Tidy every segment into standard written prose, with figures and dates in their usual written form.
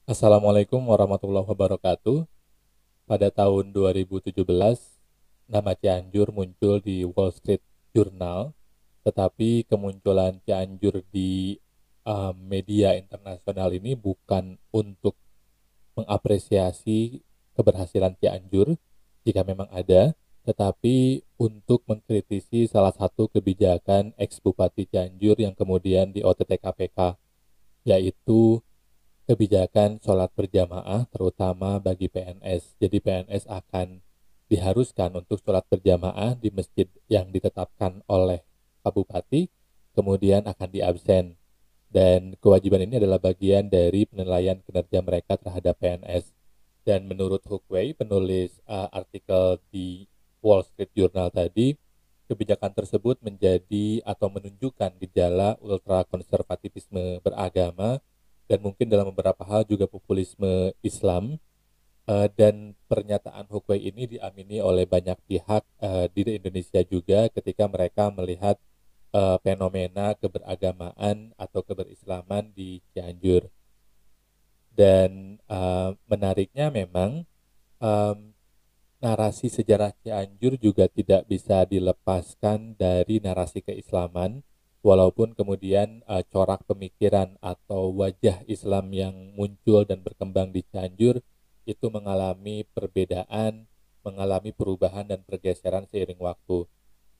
Assalamualaikum warahmatullahi wabarakatuh. Pada tahun 2017, nama Cianjur muncul di Wall Street Journal, tetapi kemunculan Cianjur di media internasional ini bukan untuk mengapresiasi keberhasilan Cianjur, jika memang ada, tetapi untuk mengkritisi salah satu kebijakan ex-Bupati Cianjur yang kemudian di OTT KPK, yaitu kebijakan sholat berjamaah terutama bagi PNS. Jadi PNS akan diharuskan untuk sholat berjamaah di masjid yang ditetapkan oleh Pak Bupati, kemudian akan diabsen. Dan kewajiban ini adalah bagian dari penilaian kinerja mereka terhadap PNS. Dan menurut Hookway, penulis artikel di Wall Street Journal tadi, kebijakan tersebut menjadi atau menunjukkan gejala ultrakonservatifisme beragama dan mungkin dalam beberapa hal juga populisme Islam. Dan pernyataan Hookway ini diamini oleh banyak pihak di Indonesia juga ketika mereka melihat fenomena keberagamaan atau keberislaman di Cianjur. Dan menariknya memang em, narasi sejarah Cianjur juga tidak bisa dilepaskan dari narasi keislaman, walaupun kemudian corak pemikiran atau wajah Islam yang muncul dan berkembang di Cianjur itu mengalami perbedaan, mengalami perubahan dan pergeseran seiring waktu.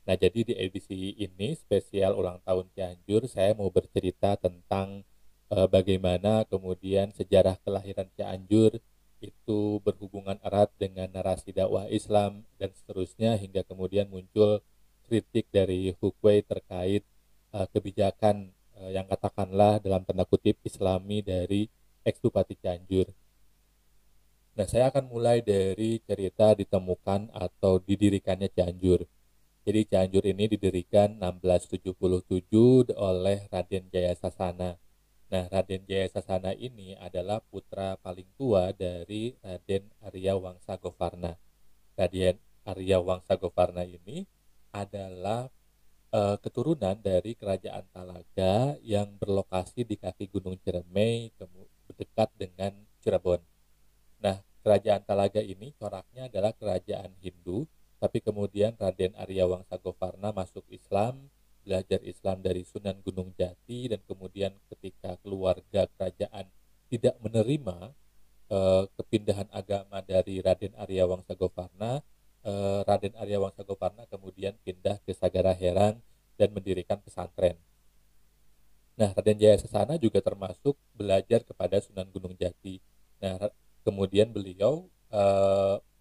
Nah, jadi di edisi ini spesial ulang tahun Cianjur, saya mau bercerita tentang bagaimana kemudian sejarah kelahiran Cianjur itu berhubungan erat dengan narasi dakwah Islam dan seterusnya hingga kemudian muncul kritik dari Hookway terkait kebijakan yang katakanlah dalam tanda kutip Islami dari ex Bupati Cianjur. Nah, saya akan mulai dari cerita ditemukan atau didirikannya Cianjur. Jadi Cianjur ini didirikan 1677 oleh Raden Jaya Sasana. Nah, Raden Jaya Sasana ini adalah putra paling tua dari Raden Arya Wangsa Govarna. Raden Arya Wangsa Govarna ini adalah keturunan dari Kerajaan Talaga yang berlokasi di kaki Gunung Ciremai, dekat dengan Cirebon. Nah, kerajaan Talaga ini coraknya adalah kerajaan Hindu, tapi kemudian Raden Arya Wangsa Govarna masuk Islam, belajar Islam dari Sunan Gunung Jati, dan kemudian ketika keluarga kerajaan tidak menerima kepindahan agama dari Raden Arya Wangsa Govarna, Raden Arya Wangsa Govarna kemudian pindah ke Sagara Herang dan mendirikan pesantren. Nah, Raden Jaya Sasana juga termasuk belajar kepada Sunan Gunung Jati. Nah, kemudian beliau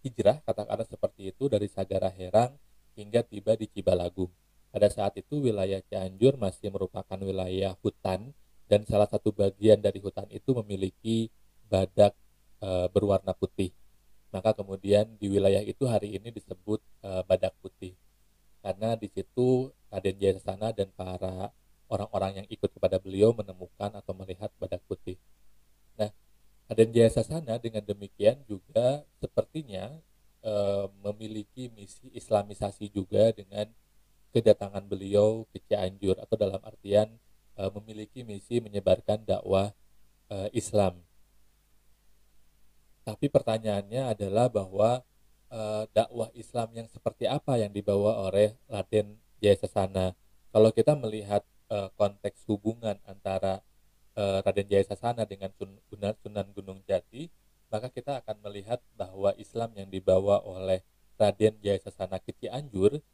hijrah, katakanlah seperti itu, dari Sagara Herang hingga tiba di Cibalagung. Pada saat itu wilayah Cianjur masih merupakan wilayah hutan dan salah satu bagian dari hutan itu memiliki badak berwarna putih. Maka kemudian di wilayah itu hari ini disebut Badak Putih karena di situ Raden Jaya Sasana dan para orang-orang yang ikut kepada beliau menemukan atau melihat badak putih. Nah, Raden Jaya Sasana dengan demikian juga sepertinya memiliki misi Islamisasi juga dengan kedatangan beliau ke Cianjur atau dalam artian memiliki misi menyebarkan dakwah Islam. Tapi pertanyaannya adalah bahwa dakwah Islam yang seperti apa yang dibawa oleh Raden Jaya Sasana. Kalau kita melihat konteks hubungan antara Raden Jaya Sasana dengan Sunan Gunung Jati, maka kita akan melihat bahwa Islam yang dibawa oleh Raden Jaya Sasana ke Cianjur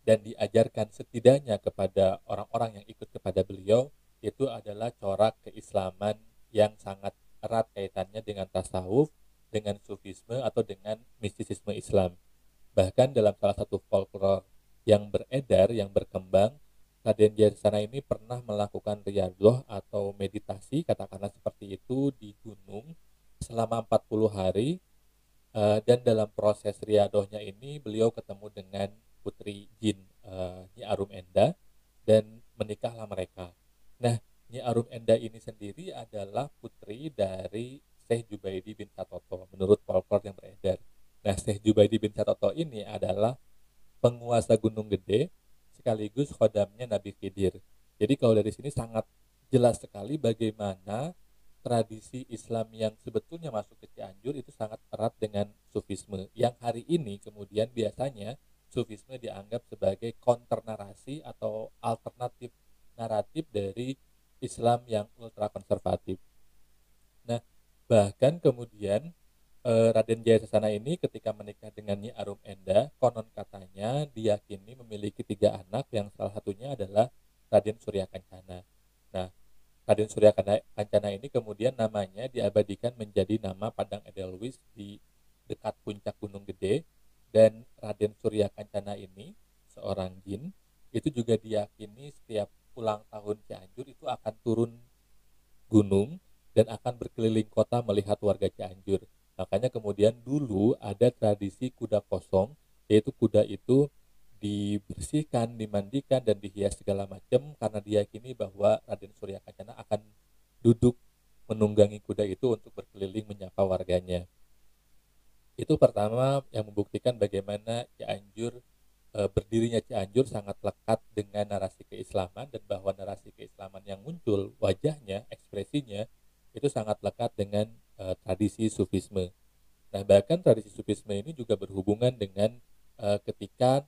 dan diajarkan setidaknya kepada orang-orang yang ikut kepada beliau itu adalah corak keislaman yang sangat erat kaitannya dengan tasawuf, dengan sufisme atau dengan mistisisme Islam. Bahkan dalam salah satu folklore yang beredar, yang berkembang, Raden Jayasana ini pernah melakukan riyadhah atau meditasi, katakanlah seperti itu, di gunung selama 40 hari. Dan dalam proses riyadhahnya ini beliau ketemu dengan putri Jin Nyi Arum Enda dan menikahlah mereka. Nah, Nyi Arum Enda ini sendiri adalah putri dari Syekh Jubaidi bin Satoto menurut folklore yang beredar. Nah, Syekh Jubaidi bin Satoto ini adalah penguasa Gunung Gede sekaligus khodamnya Nabi Khidir. Jadi kalau dari sini sangat jelas sekali bagaimana tradisi Islam yang sebetulnya masuk ke Cianjur itu sangat erat dengan Sufisme, yang hari ini kemudian biasanya Sufisme dianggap sebagai counter narasi atau alternatif naratif dari Islam yang ultra konservatif. Nah, bahkan kemudian Raden Jaya Sasana ini ketika menikah dengan Nyi Arum Enda, konon katanya diyakini memiliki 3 anak yang salah satunya adalah Raden Surya Kencana. Nah, Raden Surya Kencana ini kemudian namanya diabadikan menjadi nama Padang Edelweiss di dekat puncak Gunung Gede, dan Raden Surya Kencana ini seorang jin itu juga diyakini setiap ulang tahun Cianjur itu akan turun gunung dan akan berkeliling kota melihat warga Cianjur. Makanya kemudian dulu ada tradisi kuda kosong, yaitu kuda itu dibersihkan, dimandikan, dan dihias segala macam karena diyakini bahwa Raden Surya Kencana akan duduk menunggangi kuda itu untuk berkeliling menyapa warganya. Itu pertama yang membuktikan bagaimana Cianjur, berdirinya Cianjur sangat lekat dengan narasi keislaman, dan bahwa narasi keislaman yang muncul, wajahnya, ekspresinya itu sangat lekat dengan tradisi Sufisme. Nah, bahkan tradisi Sufisme ini juga berhubungan dengan ketika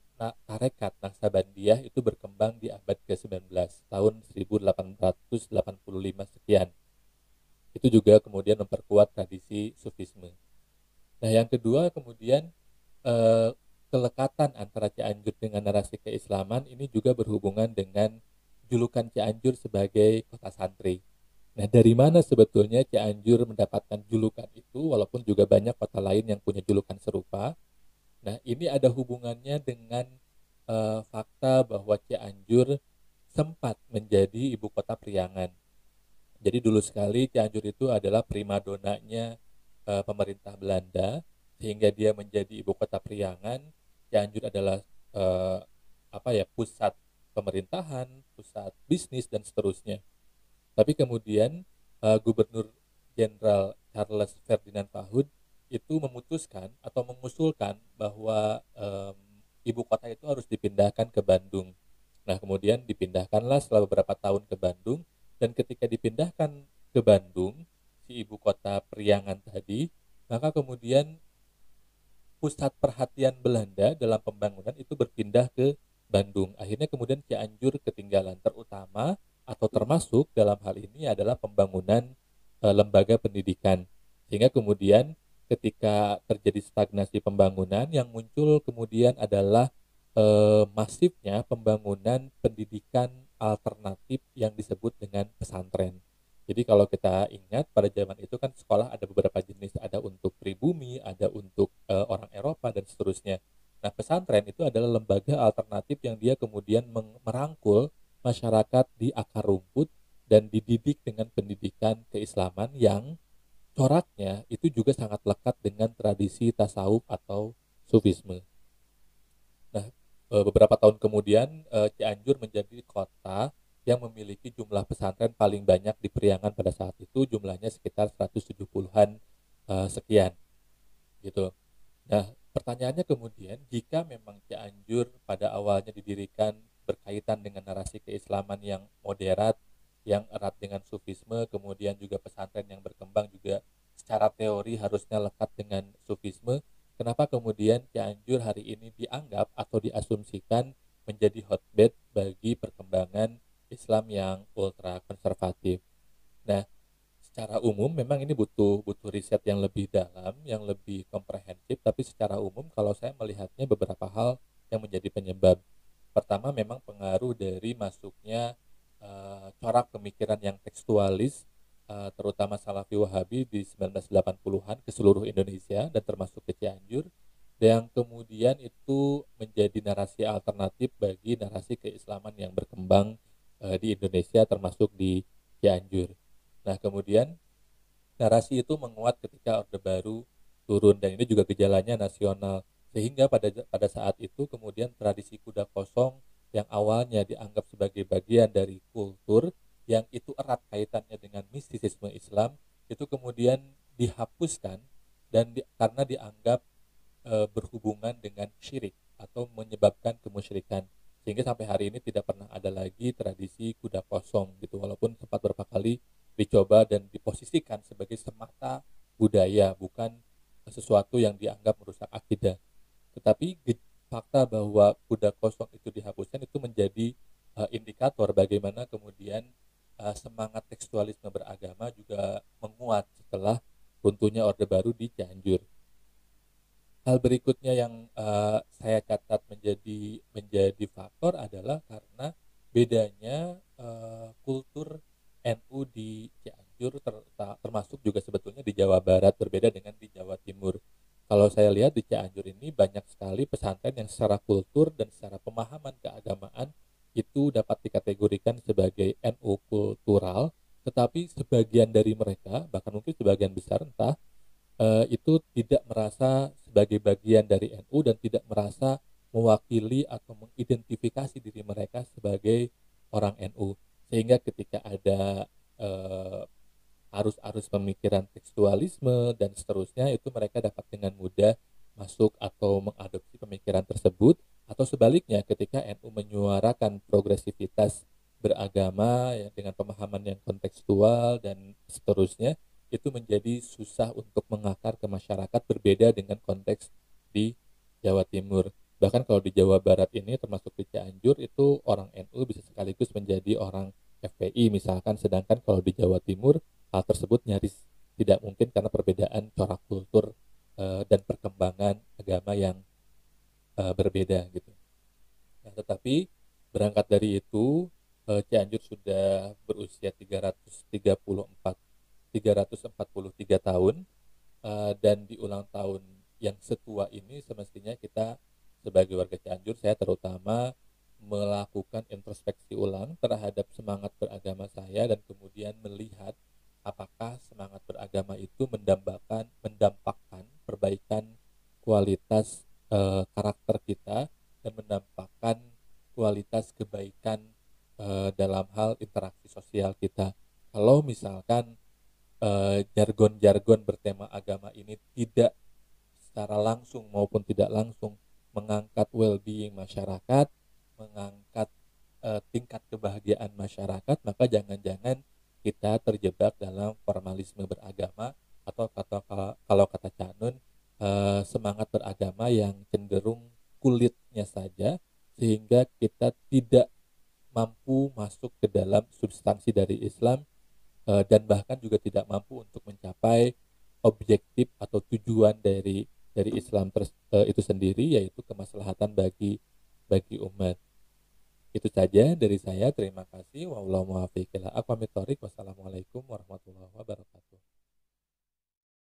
tarekat Naksabandiyah itu berkembang di abad ke-19, tahun 1885 sekian. Itu juga kemudian memperkuat tradisi Sufisme. Nah, yang kedua kemudian eh, kelekatan antara Cianjur dengan narasi keislaman ini juga berhubungan dengan julukan Cianjur sebagai kota santri. Nah, dari mana sebetulnya Cianjur mendapatkan julukan itu, walaupun juga banyak kota lain yang punya julukan serupa? Nah, ini ada hubungannya dengan fakta bahwa Cianjur sempat menjadi ibu kota priangan. Jadi dulu sekali Cianjur itu adalah primadonanya pemerintah Belanda, sehingga dia menjadi ibu kota priangan. Cianjur adalah eh, pusat pemerintahan, pusat bisnis dan seterusnya. Tapi kemudian Gubernur Jenderal Charles Ferdinand Pahud itu memutuskan atau mengusulkan bahwa ibu kota itu harus dipindahkan ke Bandung. Nah, kemudian dipindahkanlah setelah beberapa tahun ke Bandung, dan ketika dipindahkan ke Bandung, si ibu kota Priangan tadi, maka kemudian pusat perhatian Belanda dalam pembangunan itu berpindah ke Bandung. Akhirnya kemudian Cianjur ketinggalan, terutama atau termasuk dalam hal ini adalah pembangunan lembaga pendidikan. Sehingga kemudian ketika terjadi stagnasi pembangunan, yang muncul kemudian adalah masifnya pembangunan pendidikan alternatif yang disebut dengan pesantren. Jadi kalau kita ingat pada zaman itu kan sekolah ada beberapa jenis, ada untuk pribumi, ada untuk orang Eropa dan seterusnya. Nah, pesantren itu adalah lembaga alternatif yang dia kemudian merangkul masyarakat di akar rumput dan dididik dengan pendidikan keislaman yang coraknya itu juga sangat lekat dengan tradisi tasawuf atau sufisme. Nah, beberapa tahun kemudian Cianjur menjadi kota yang memiliki jumlah pesantren paling banyak di Priangan pada saat itu, jumlahnya sekitar 170-an sekian gitu. Nah, pertanyaannya kemudian, jika memang Cianjur pada awalnya didirikan berkaitan dengan narasi keislaman yang moderat, yang erat dengan sufisme, kemudian juga pesantren yang berkembang juga secara teori harusnya lekat dengan sufisme, kenapa kemudian Cianjur hari ini dianggap atau diasumsikan menjadi hotbed bagi perkembangan Islam yang ultra konservatif? Nah, secara umum memang ini butuh butuh riset yang lebih dalam, yang lebih komprehensif, tapi secara umum kalau saya melihatnya beberapa hal yang menjadi penyebab. Pertama, memang pengaruh dari masuknya corak pemikiran yang tekstualis, terutama Salafi Wahabi di 1980-an ke seluruh Indonesia dan termasuk ke Cianjur, yang kemudian itu menjadi narasi alternatif bagi narasi keislaman yang berkembang di Indonesia termasuk di Cianjur. Nah, kemudian narasi itu menguat ketika Orde Baru turun, dan ini juga gejalanya nasional, sehingga pada saat itu kemudian tradisi kuda kosong yang awalnya dianggap sebagai bagian dari kultur yang itu erat kaitannya dengan mistisisme Islam itu kemudian dihapuskan, dan karena dianggap berhubungan dengan syirik atau menyebabkan kemusyrikan, sehingga sampai hari ini tidak pernah ada lagi tradisi kuda kosong gitu, walaupun sempat beberapa kali dicoba dan diposisikan sebagai semata budaya, bukan sesuatu yang dianggap merusak akidah. Tetapi fakta bahwa kuda kosong itu dihapuskan itu menjadi indikator bagaimana kemudian semangat tekstualisme beragama juga menguat setelah runtuhnya Orde Baru di Cianjur. Hal berikutnya yang saya catat menjadi faktor adalah karena bedanya kultur NU di Cianjur termasuk juga sebetulnya di Jawa Barat berbeda dengan di Jawa Timur. Kalau saya lihat di Cianjur ini banyak sekali pesantren yang secara kultur dan secara pemahaman keagamaan itu dapat dikategorikan sebagai NU kultural, tetapi sebagian dari mereka, bahkan mungkin sebagian besar entah, itu tidak merasa sebagai bagian dari NU dan tidak merasa mewakili atau mengidentifikasi diri mereka sebagai orang NU. Sehingga ketika ada eh, arus-arus pemikiran tekstualisme dan seterusnya, itu mereka dapat dengan mudah masuk atau mengadopsi pemikiran tersebut, atau sebaliknya ketika NU menyuarakan progresivitas beragama ya, dengan pemahaman yang kontekstual dan seterusnya, itu menjadi susah untuk mengakar ke masyarakat, berbeda dengan konteks di Jawa Timur. Bahkan kalau di Jawa Barat ini termasuk di Cianjur itu orang NU bisa sekaligus menjadi orang FPI misalkan, sedangkan kalau di Jawa Timur hal tersebut nyaris tidak mungkin karena perbedaan corak kultur dan perkembangan agama yang berbeda gitu. Nah, tetapi berangkat dari itu Cianjur sudah berusia 343 tahun, dan di ulang tahun yang setua ini semestinya kita sebagai warga Cianjur, saya terutama melakukan introspeksi ulang terhadap semangat beragama saya dan kemudian melihat apakah semangat beragama itu mendampakkan perbaikan kualitas karakter kita dan mendampakkan kualitas kebaikan dalam hal interaksi sosial kita. Kalau misalkan jargon-jargon bertema agama ini tidak secara langsung maupun tidak langsung mengangkat well-being masyarakat, mengangkat tingkat kebahagiaan masyarakat, maka jangan-jangan kita terjebak dalam formalisme beragama atau kalau kata Canun semangat beragama yang cenderung kulitnya saja, sehingga kita tidak mampu masuk ke dalam substansi dari Islam, dan bahkan juga tidak mampu untuk mencapai objektif atau tujuan dari Islam itu sendiri, yaitu kemaslahatan bagi umat. Itu saja dari saya. Terima kasih. Wallahu muwaffiq ila aqwamit thoriq. Wassalamualaikum warahmatullahi wabarakatuh.